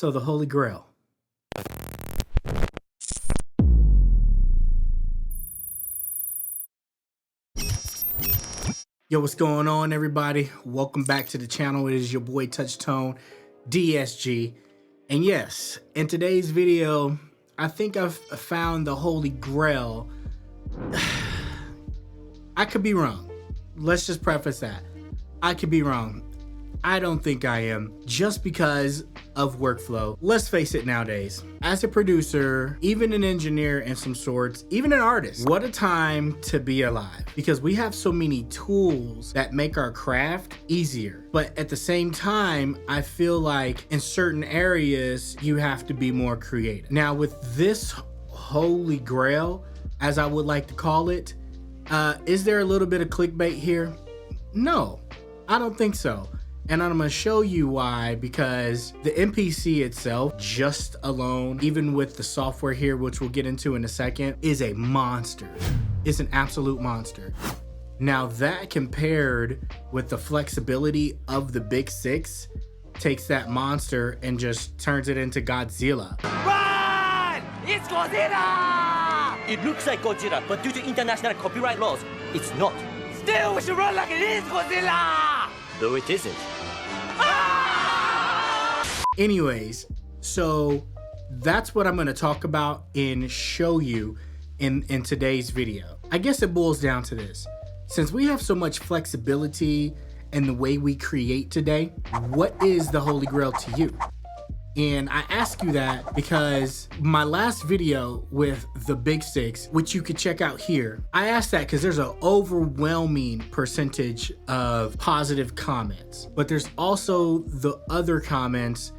So the Holy Grail. Yo, what's going on, everybody? Welcome back to the channel. It is your boy Touchtone DSG. And yes, in today's video, I think I've found the Holy Grail. I could be wrong. Let's just preface that. I could be wrong. I don't think I am, just because of workflow. Let's face it, nowadays, as a producer, even an engineer in some sorts, even an artist, what a time to be alive, because we have so many tools that make our craft easier. But at the same time, I feel like in certain areas, you have to be more creative. Now with this Holy Grail, as I would like to call it, is there a little bit of clickbait here? No, I don't think so. And I'm gonna show you why, because the MPC itself, just alone, even with the software here, which we'll get into in a second, is a monster. It's an absolute monster. Now that, compared with the flexibility of the Big Six, takes that monster and just turns it into Godzilla. Run! It's Godzilla! It looks like Godzilla, but due to international copyright laws, it's not. Still, we should run like it is Godzilla! Though it isn't. Anyways, so that's what I'm going to talk about and show you in today's video. I guess it boils down to this. Since we have so much flexibility in the way we create today, what is the Holy Grail to you? And I ask you that because my last video with the Big Six, which you could check out here, I asked that because there's an overwhelming percentage of positive comments, but there's also the other comments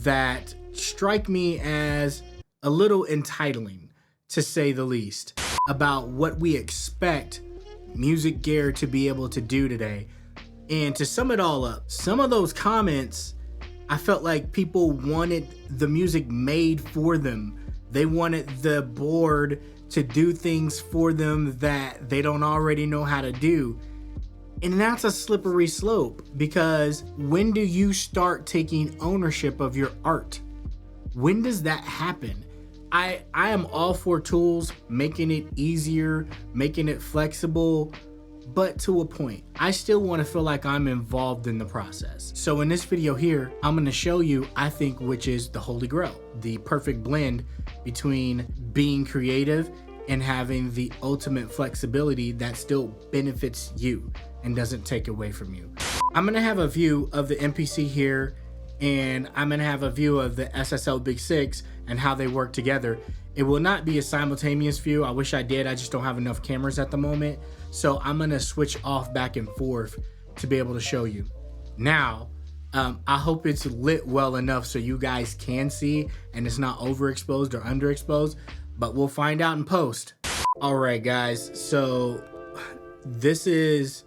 that strike me as a little entitling, to say the least, about what we expect music gear to be able to do today. And to sum it all up, some of those comments, I felt like people wanted the music made for them. They wanted the board to do things for them that they don't already know how to do. And that's a slippery slope, because when do you start taking ownership of your art? When does that happen? I am all for tools, making it easier, making it flexible, but to a point. I still want to feel like I'm involved in the process. So in this video here, I'm going to show you, I think, which is the Holy Grail, the perfect blend between being creative and having the ultimate flexibility that still benefits you and doesn't take away from you. I'm going to have a view of the MPC here, and I'm going to have a view of the SSL Big Six and how they work together. It will not be a simultaneous view. I wish I did. I just don't have enough cameras at the moment. So I'm going to switch off back and forth to be able to show you. Now, I hope it's lit well enough so you guys can see and it's not overexposed or underexposed, but we'll find out in post. All right, guys. So this is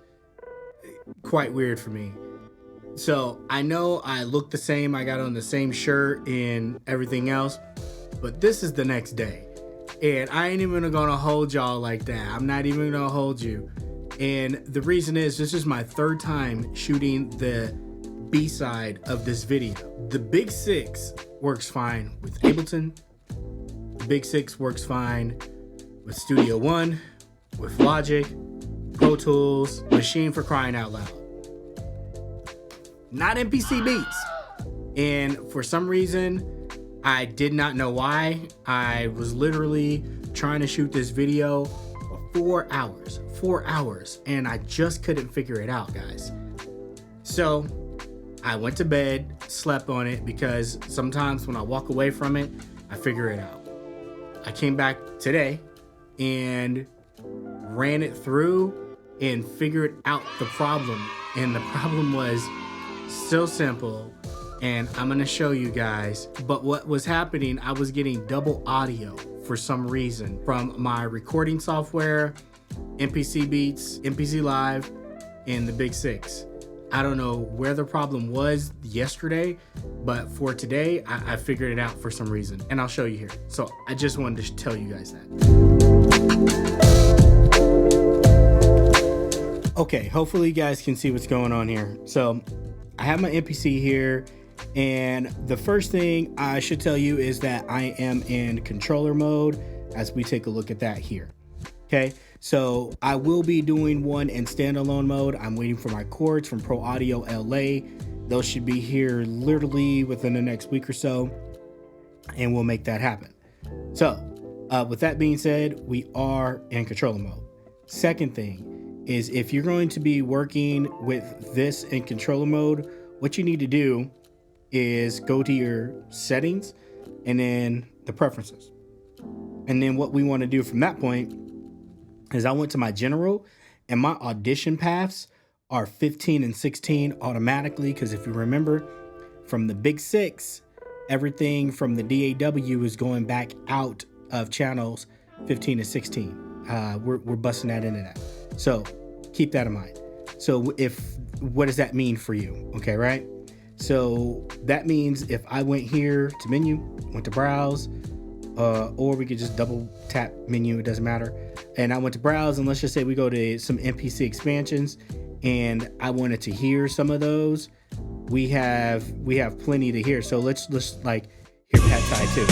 quite weird for me. So I know I look the same. I got on the same shirt and everything else, but this is the next day. And I ain't even gonna hold y'all like that. I'm not even gonna hold you. And the reason is, this is my third time shooting the B-side of this video. The Big Six works fine with Ableton. The Big Six works fine with Studio One, with Logic, Pro Tools, Machine, for crying out loud. Not MPC Beats. And for some reason, I did not know why. I was literally trying to shoot this video for 4 hours, and I just couldn't figure it out, guys. So I went to bed, slept on it, because sometimes when I walk away from it, I figure it out. I came back today and ran it through and figured out the problem. And the problem was so simple, and I'm gonna show you guys. But what was happening, I was getting double audio for some reason from my recording software, MPC Beats, MPC Live, and the Big Six. I don't know where the problem was yesterday, but for today, I figured it out for some reason, and I'll show you here. So I just wanted to tell you guys that. Okay, hopefully you guys can see what's going on here. So I have my MPC here, And the first thing I should tell you is that I am in controller mode as we take a look at that here. Okay, so I will be doing one in standalone mode. I'm waiting for my cords from Pro Audio LA. Those should be here literally within the next week or so, and we'll make that happen. So with that being said, we are in controller mode. Second thing is, if you're going to be working with this in controller mode, what you need to do is go to your settings and then the preferences. And then what we want to do from that point is I went to my general, and my audition paths are 15 and 16 automatically. Because if you remember from the Big 6, everything from the DAW is going back out of channels 15 and 16. We're busting that into that. So keep that in mind. So what does that mean for you? Okay, right? So that means if I went here to menu, went to browse, or we could just double tap menu, it doesn't matter. And I went to browse, and let's just say we go to some MPC expansions, and I wanted to hear some of those. We have plenty to hear. So let's like hear Pad Thai too.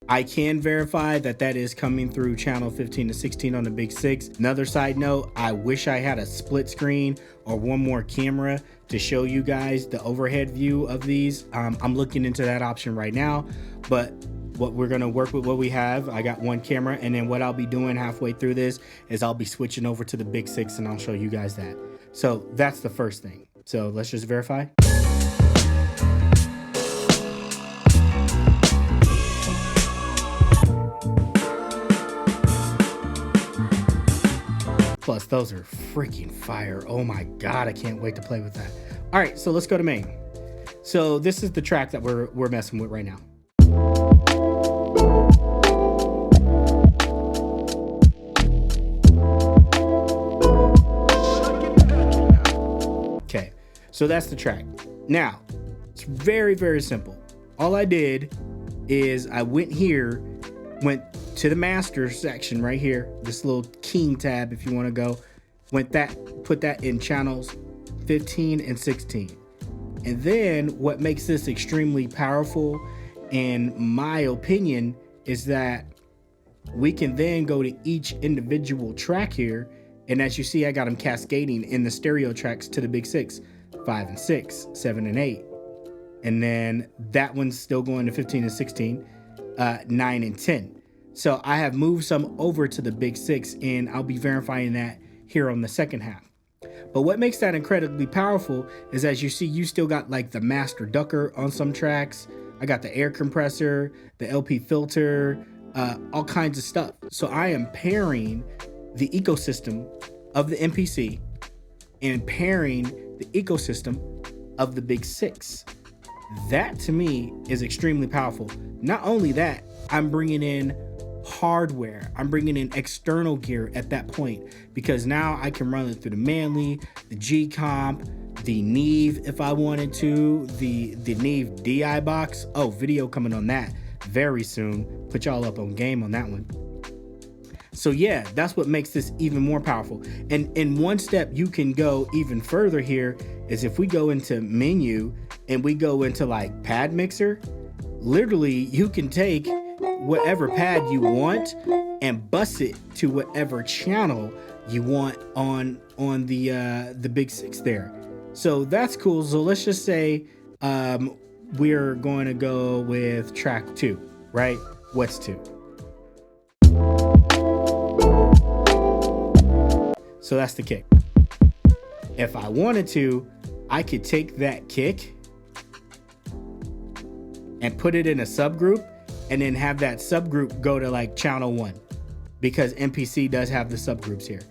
I can verify that that is coming through channel 15 to 16 on the Big 6. Another side note, I wish I had a split screen or one more camera to show you guys the overhead view of these. I'm looking into that option right now, but what we're gonna work with what we have. I got one camera, and then what I'll be doing halfway through this is I'll be switching over to the Big 6, and I'll show you guys that. So that's the first thing. So let's just verify. Plus, those are freaking fire. Oh my God, I can't wait to play with that. All right, so let's go to main. So this is the track that we're messing with right now. Okay, so that's the track. Now, it's very, very simple. All I did is I went here, went to the master section right here, this little king tab if you want to go, put that in channels 15 and 16. And then what makes this extremely powerful, in my opinion, is that we can then go to each individual track here, and as you see, I got them cascading in the stereo tracks to the Big 6, 5 and 6, 7 and 8, and then that one's still going to 15 and 16, 9 and 10. So I have moved some over to the Big 6, and I'll be verifying that here on the second half. But what makes that incredibly powerful is, as you see, you still got like the master ducker on some tracks. I got the air compressor, the LP filter, all kinds of stuff. So I am pairing the ecosystem of the MPC and pairing the ecosystem of the Big 6. That to me is extremely powerful. Not only that, I'm bringing in hardware, I'm bringing in external gear at that point, because now I can run it through the Manly, the G Comp, the Neve if I wanted to, the Neve DI box. Oh, video coming on that very soon. Put y'all up on game on that one. So yeah, that's what makes this even more powerful. And in one step you can go even further here is if we go into menu and we go into like pad mixer, literally you can take whatever pad you want and bus it to whatever channel you want on the Big 6 there. So that's cool. So let's just say we're going to go with track 2, right? What's 2? So that's the kick. If I wanted to, I could take that kick and put it in a subgroup, and then have that subgroup go to like channel 1, because MPC does have the subgroups here.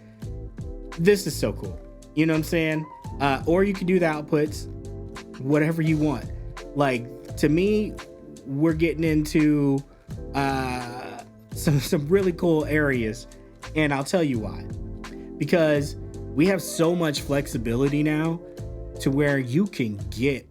This is so cool. You know what I'm saying? Or you can do the outputs, whatever you want. Like, to me, we're getting into some really cool areas, and I'll tell you why. Because we have so much flexibility now to where you can get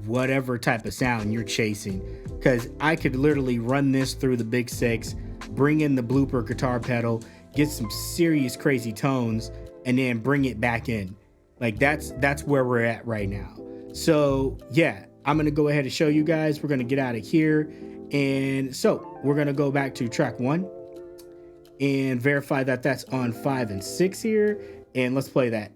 whatever type of sound you're chasing. Because I could literally run this through the Big 6, bring in the blooper guitar pedal, get some serious crazy tones, and then bring it back in. Like that's where we're at right now. So yeah, I'm gonna go ahead and show you guys. We're gonna get out of here. And so we're gonna go back to track 1 and verify that that's on 5 and 6 here. And let's play that.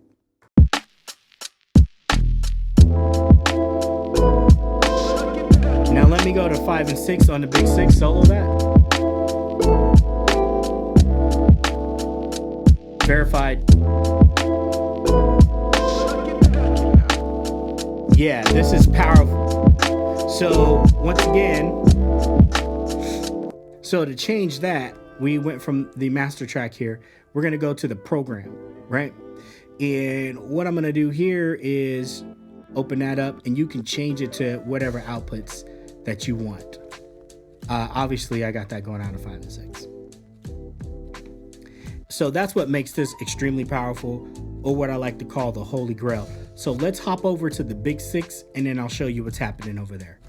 Now let me go to 5 and 6 on the big 6, solo that. Verified. Yeah, this is powerful. So once again, so to change that, we went from the master track here. We're gonna go to the program, right? And what I'm gonna do here is open that up, and you can change it to whatever outputs that you want. Obviously, I got that going out of 5 and 6. So that's what makes this extremely powerful, or what I like to call the Holy Grail. So let's hop over to the big 6, and then I'll show you what's happening over there.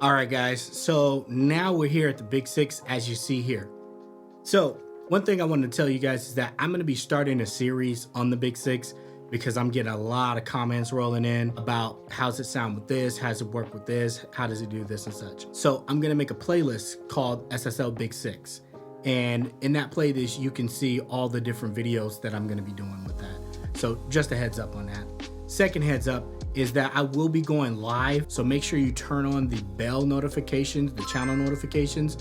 All right, guys. So now we're here at the big 6, as you see here. So one thing I wanted to tell you guys is that I'm going to be starting a series on the big 6 because I'm getting a lot of comments rolling in about how's it sound with this, how's it work with this, how does it do this and such. So I'm going to make a playlist called SSL Big 6. And in that playlist, you can see all the different videos that I'm going to be doing with that. So just a heads up on that. Second heads up is that I will be going live. So make sure you turn on the bell notifications, the channel notifications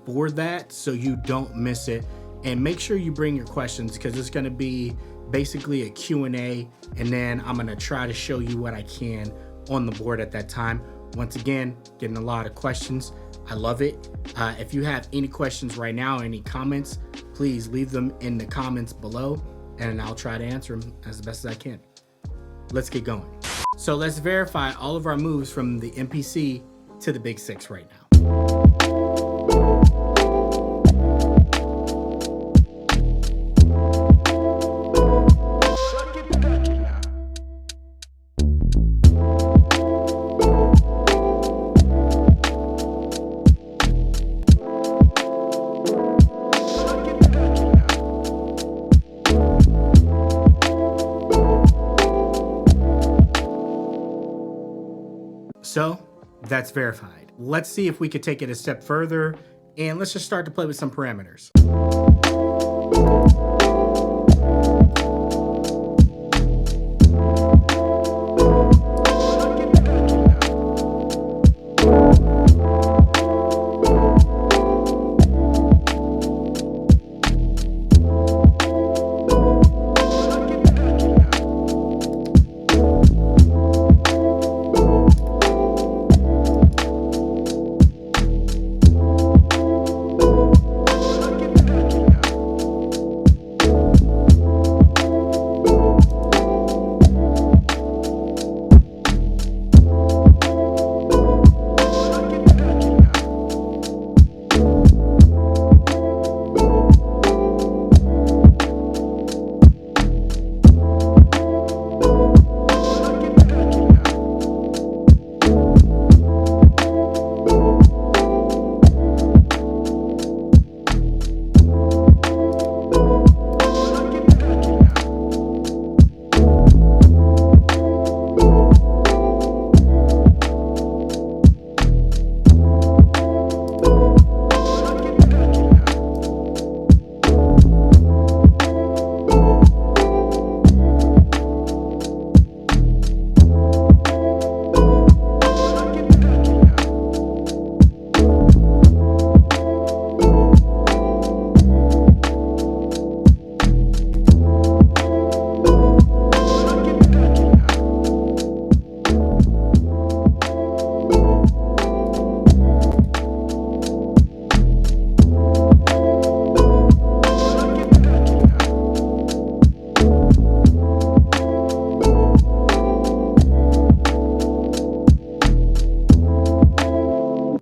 for that, so you don't miss it. And make sure you bring your questions, because it's going to be basically a Q&A, and then I'm going to try to show you what I can on the board at that time. Once again, getting a lot of questions. I love it. If you have any questions right now, any comments, please leave them in the comments below, and I'll try to answer them as best as I can. Let's get going. So let's verify all of our moves from the MPC to the big 6 right now. So that's verified. Let's see if we could take it a step further, and let's just start to play with some parameters.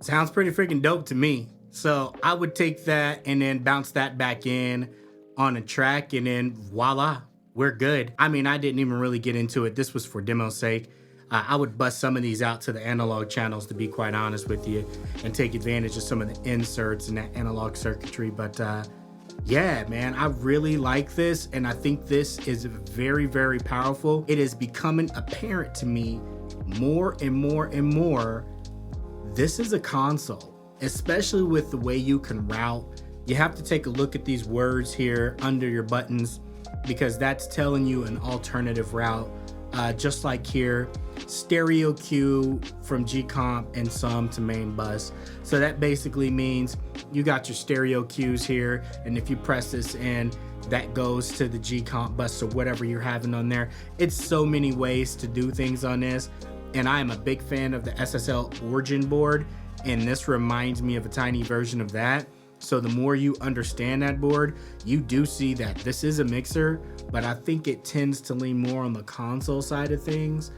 Sounds pretty freaking dope to me. So I would take that and then bounce that back in on a track, and then voila, we're good. I mean, I didn't even really get into it. This was for demo's sake. I would bust some of these out to the analog channels, to be quite honest with you, and take advantage of some of the inserts and that analog circuitry. But Yeah, man, I really like this, and I think this is very, very powerful. It is becoming apparent to me more and more and more. This is a console, especially with the way you can route. You have to take a look at these words here under your buttons, because that's telling you an alternative route. Just like here, stereo queue from G-Comp and some to main bus. So that basically means you got your stereo queues here, and if you press this in, that goes to the G-Comp bus or whatever you're having on there. It's so many ways to do things on this, and I am a big fan of the SSL origin board, and this reminds me of a tiny version of that. So the more you understand that board, you do see that this is a mixer, but I think it tends to lean more on the console side of things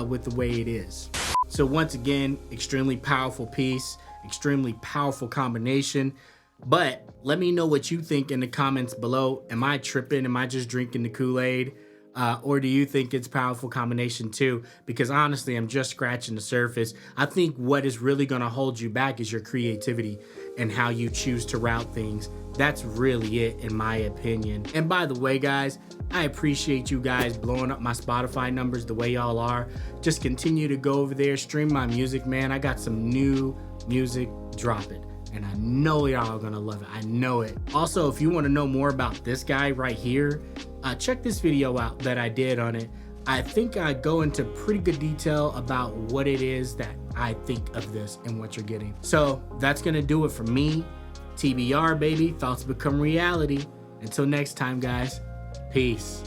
with the way it is. So once again, extremely powerful piece, extremely powerful combination. But let me know what you think in the comments below. Am I tripping? Am I just drinking the Kool-Aid? Or do you think it's a powerful combination too? Because honestly, I'm just scratching the surface. I think what is really gonna hold you back is your creativity and how you choose to route things. That's really it, in my opinion. And by the way, guys, I appreciate you guys blowing up my Spotify numbers the way y'all are. Just continue to go over there, stream my music, man. I got some new music dropping, and I know y'all are gonna love it. I know it. Also, if you wanna know more about this guy right here, check this video out that I did on it. I think I go into pretty good detail about what it is that I think of this and what you're getting. So that's gonna do it for me. TBR, baby, thoughts become reality. Until next time, guys, peace.